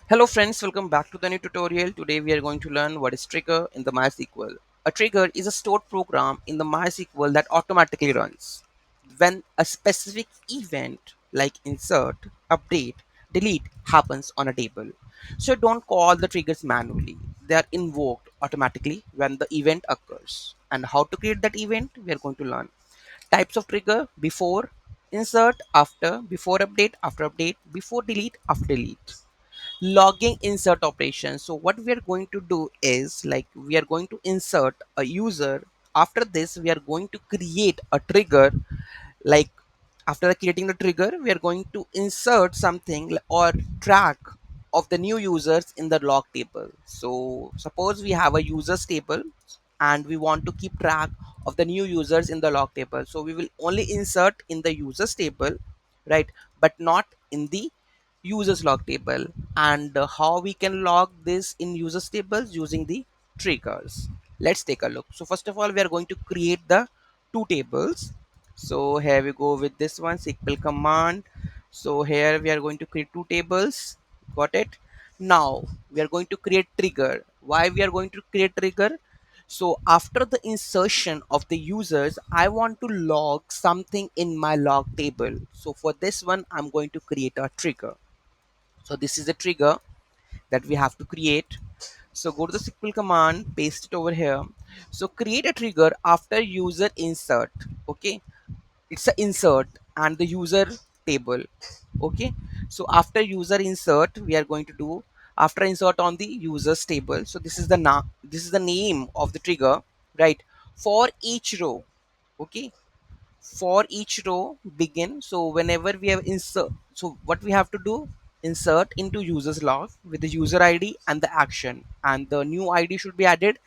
Hello friends, welcome back to the new tutorial. Today we are going to learn what is trigger in the MySQL. A trigger is a stored program in the MySQL that automatically runs when a specific event like insert, update, delete happens on a table. So don't call the triggers manually. They are invoked automatically when the event occurs. And how to create that event, we are going to learn. Types of trigger: before, insert, after, before update, before delete, after delete. Logging insert operation. So what we are going to do is, like, we are going to insert a user. After this we are going to create a trigger. Like, after creating the trigger we are going to insert something or track of the new users in the log table. So suppose we have a users table and we want to keep track of the new users in the log table, so we will only insert in the users table, right, but not in the users log table. And how we can log this in users tables? Using the triggers. Let's take a look. So first of all we are going to create the two tables. So here we go with this one, SQL command. So here we are going to create two tables. Got it? Now we are going to create trigger. Why we are going to create trigger? So after the insertion of the users, I want to log something in my log table. So for this one I'm going to create a trigger. So this is the trigger that we have to create. So go to the SQL command, paste it over here. So create a trigger after user insert. Okay, it's a insert and the user table. Okay, so after user insert we are going to do after insert on the users table. So this is the this is the name of the trigger, right? For each row. Okay, for each row begin. So whenever we have insert, so what we have to do, insert into users log with the user id and the action, and the new id should be added,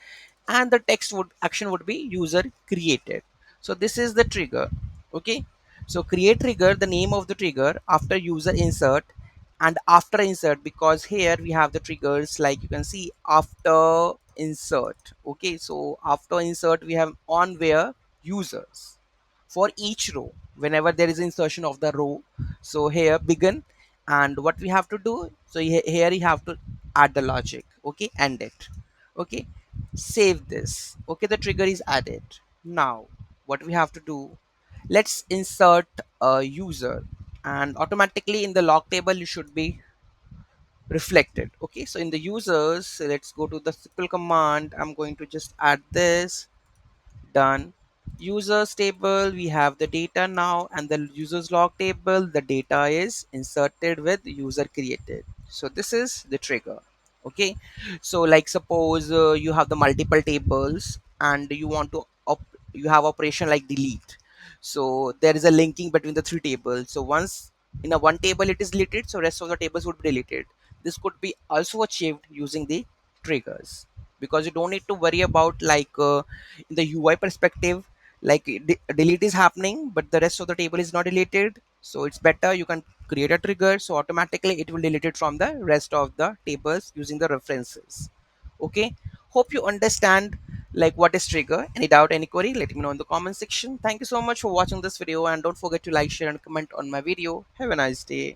and the text would action would be user created. So this is the trigger. Okay, so create trigger, the name of the trigger after user insert and after insert, because here we have the triggers, like you can see, after insert. Okay, so after insert we have on where users for each row whenever there is insertion of the row. So here begin, and what we have to do, so here you have to add the logic. Okay, end it. Okay, save this. Okay, the trigger is added. Now what we have to do, let's insert a user, and automatically in the log table you should be reflected. Okay, so in the users, let's go to the SQL command. I'm going to just add this. Done. Users table, we have the data now, and the users log table, the data is inserted with user created. So this is the trigger. Okay, so like suppose you have the multiple tables and you want to you have operation like delete. So there is a linking between the three tables. So once in a one table it is deleted, so rest of the tables would be deleted. This could be also achieved using the triggers, because you don't need to worry about, like, in the UI perspective, like delete is happening but the rest of the table is not deleted. So it's better you can create a trigger, so automatically it will delete it from the rest of the tables using the references. Okay, hope you understand like what is trigger. Any doubt, any query, let me know in the comment section. Thank you so much for watching this video, and don't forget to like, share and comment on my video. Have a nice day.